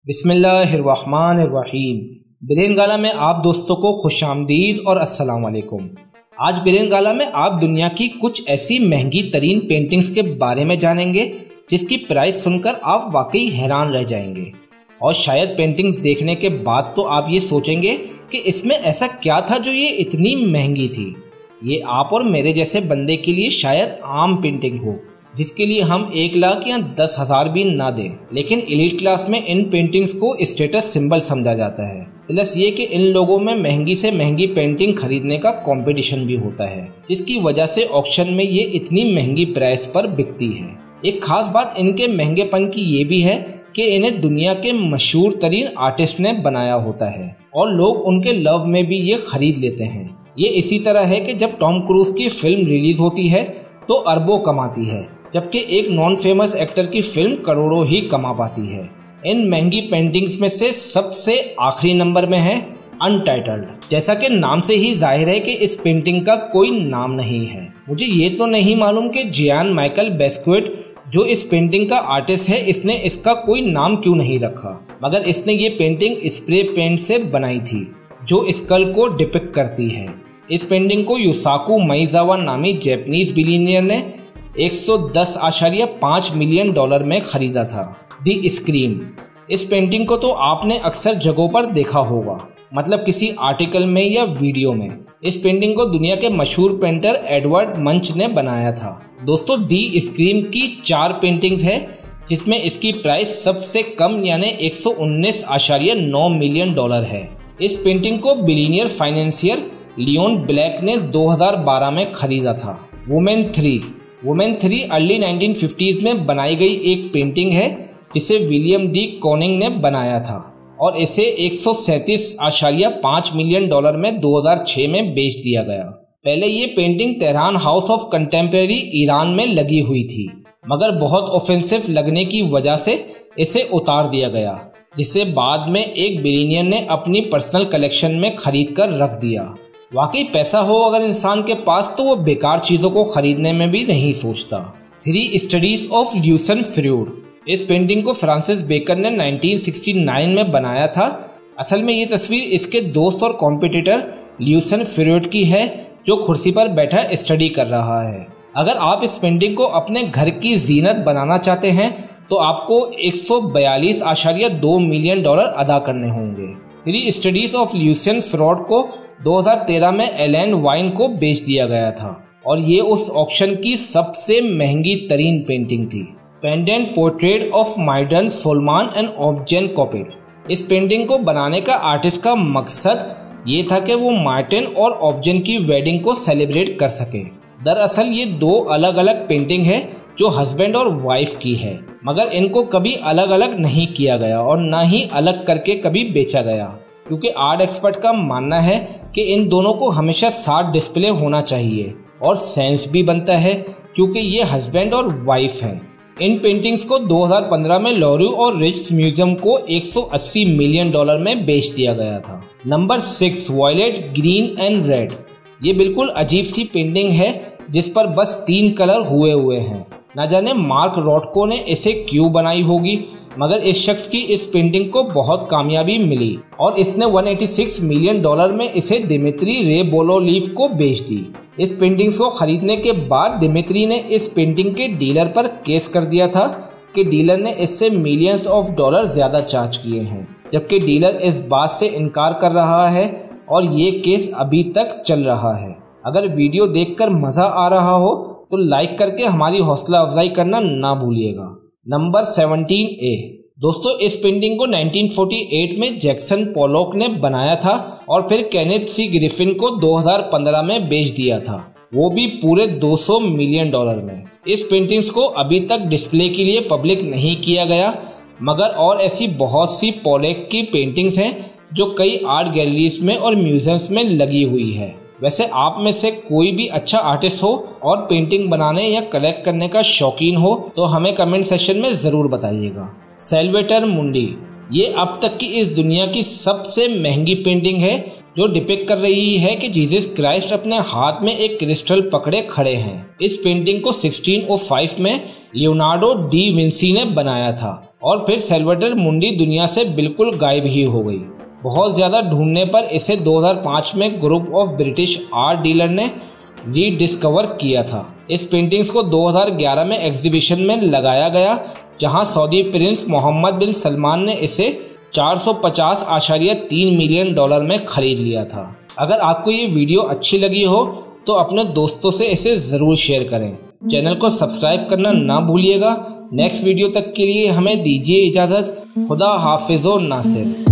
बिस्मिल्लाहिर्रहमानिर्रहीम। बिरेन गाला में आप दोस्तों को खुशामदीद और अस्सलाम वालेकुम। आज बिरेन गाला में आप दुनिया की कुछ ऐसी महंगी तरीन पेंटिंग्स के बारे में जानेंगे जिसकी प्राइस सुनकर आप वाकई हैरान रह जाएंगे। और शायद पेंटिंग्स देखने के बाद तो आप ये सोचेंगे कि इसमें ऐसा क्या था जो ये इतनी महंगी थी। ये आप और मेरे जैसे बंदे के लिए शायद आम पेंटिंग हो जिसके लिए हम 1 लाख या 10,000 भी ना दें, लेकिन एलीट क्लास में इन पेंटिंग्स को स्टेटस सिंबल समझा जाता है। प्लस ये कि इन लोगों में महंगी से महंगी पेंटिंग खरीदने का कंपटीशन भी होता है, जिसकी वजह से ऑक्शन में ये इतनी महंगी प्राइस पर बिकती है। एक खास बात इनके महंगेपन की ये भी है कि इन्हें दुनिया के मशहूर तरीन आर्टिस्ट ने बनाया होता है और लोग उनके लव में भी ये खरीद लेते हैं। ये इसी तरह है कि जब टॉम क्रूज की फिल्म रिलीज होती है तो अरबों कमाती है, जबकि एक नॉन फेमस एक्टर की फिल्म करोड़ों ही कमा पाती है। इन महंगी पेंटिंग्स में से सबसे आखिरी नंबर में है अनटाइटल्ड। जैसा कि नाम से ही जाहिर है कि इस पेंटिंग का कोई नाम नहीं है। मुझे ये तो नहीं मालूम कि जियान माइकल बेस्क्विट जो इस पेंटिंग का आर्टिस्ट है इसने इसका कोई नाम क्यों नहीं रखा, मगर इसने ये पेंटिंग स्प्रे पेंट से बनाई थी जो स्कल को डिपिक्ट करती है। इस पेंटिंग को युसाकु माइजावा नामी जैपनीज बिलियनियर ने 110.5 मिलियन डॉलर में खरीदा था। दी स्क्रीम। इस पेंटिंग को तो आपने अक्सर जगहों पर देखा होगा, मतलब किसी आर्टिकल में या वीडियो में। इस पेंटिंग को दुनिया के मशहूर पेंटर एडवर्ड मंच ने बनाया था। दोस्तों, दी स्क्रीम की 4 पेंटिंग्स है जिसमें इसकी प्राइस सबसे कम यानी 119.9 मिलियन डॉलर है। इस पेंटिंग को बिलियनियर फाइनेंसियर लियोन ब्लैक ने 2012 में खरीदा था। वुमेन 3 अर्ली 1950s में बनाई गई एक पेंटिंग है जिसे विलियम डी कोनिंग ने बनाया था और इसे 137.5 मिलियन डॉलर में 2006 में बेच दिया गया। पहले ये painting Tehran house of contemporary Iran में लगी हुई थी, मगर बहुत ऑफेंसिव लगने की वजह से इसे उतार दिया गया, जिसे बाद में एक बिलियनियर ने अपनी पर्सनल कलेक्शन में खरीद कर रख दिया। वाकई पैसा हो अगर इंसान के पास तो वो बेकार चीज़ों को खरीदने में भी नहीं सोचता। 3 स्टडीज ऑफ ल्यूसन फ्रूड। इस पेंटिंग को फ्रांसिस बेकन ने 1969 में बनाया था। असल में ये तस्वीर इसके दोस्त और कॉम्पिटिटर ल्यूसन फ्रूड की है जो कुर्सी पर बैठा स्टडी कर रहा है। अगर आप इस पेंटिंग को अपने घर की जीनत बनाना चाहते हैं तो आपको 142.2 मिलियन डॉलर अदा करने होंगे। 3 स्टडीज ऑफ ल्यूसन फ्रूड को 2013 में एलन वाइन को बेच दिया गया था और ये उस ऑक्शन की सबसे महंगी तरीन पेंटिंग थी। Pendant portrait of Maerten Soolmans and Oopjen Coppit. इस पेंटिंग को बनाने का आर्टिस्ट का मकसद ये था कि वो मार्टिन और ऑब्जेन की वेडिंग को सेलिब्रेट कर सके। दरअसल ये 2 अलग अलग पेंटिंग है जो हस्बैंड और वाइफ की है, मगर इनको कभी अलग अलग नहीं किया गया और ना ही अलग करके कभी बेचा गया, क्योंकि आर्ट एक्सपर्ट का मानना है कि इन दोनों को हमेशा साथ डिस्प्ले होना चाहिए और सेंस भी बनता है क्योंकि ये हस्बैंड और वाइफ हैं। इन पेंटिंग्स को 2015 में लॉरी और रिच म्यूजियम को 180 मिलियन डॉलर में बेच दिया गया था। Number 6 violet green and red. ये बिल्कुल अजीब सी पेंटिंग है जिस पर बस 3 कलर हुए हैं। न जाने मार्क रोथको ने इसे क्यों बनाई होगी, मगर इस शख्स की इस पेंटिंग को बहुत कामयाबी मिली और इसने 186 मिलियन डॉलर में इसे दिमित्री रेबोलोलीव को बेच दी। इस पेंटिंग्स को खरीदने के बाद दिमित्री ने इस पेंटिंग के डीलर पर केस कर दिया था कि डीलर ने इससे मिलियंस ऑफ डॉलर ज्यादा चार्ज किए हैं, जबकि डीलर इस बात से इनकार कर रहा है और ये केस अभी तक चल रहा है। अगर वीडियो देखकर मजा आ रहा हो तो लाइक करके हमारी हौसला अफजाई करना ना भूलिएगा। Number 17A। दोस्तों, इस पेंटिंग को 1948 में जैक्सन पोलॉक ने बनाया था और फिर केनेथ सी ग्रिफिन को 2015 में बेच दिया था, वो भी पूरे 200 मिलियन डॉलर में। इस पेंटिंग्स को अभी तक डिस्प्ले के लिए पब्लिक नहीं किया गया, मगर और ऐसी बहुत सी पोलॉक की पेंटिंग्स हैं जो कई आर्ट गैलरीज में और म्यूजियम्स में लगी हुई है। वैसे आप में से कोई भी अच्छा आर्टिस्ट हो और पेंटिंग बनाने या कलेक्ट करने का शौकीन हो तो हमें कमेंट सेक्शन में ज़रूर बताइएगा। सेल्वेटर मुंडी। ये अब तक की इस दुनिया की सबसे महंगी पेंटिंग है जो डिपिक्ट कर रही है कि जीसस क्राइस्ट अपने हाथ में एक क्रिस्टल पकड़े खड़े हैं। इस पेंटिंग को 1605 में लियोनार्डो डी विंसी ने बनाया था और फिर सैल्वाडोर मुंडी दुनिया से बिल्कुल गायब ही हो गई। बहुत ज़्यादा ढूंढने पर इसे 2005 में group of British art dealer ने रीडिस्कवर किया था। इस पेंटिंग्स को 2011 में एग्जीबिशन में लगाया गया, जहां सऊदी प्रिंस मोहम्मद बिन सलमान ने इसे 450.3 मिलियन डॉलर में खरीद लिया था। अगर आपको ये वीडियो अच्छी लगी हो तो अपने दोस्तों से इसे ज़रूर शेयर करें। चैनल को सब्सक्राइब करना ना भूलिएगा। नेक्स्ट वीडियो तक के लिए हमें दीजिए इजाज़त। खुदा हाफिज़ नासिर।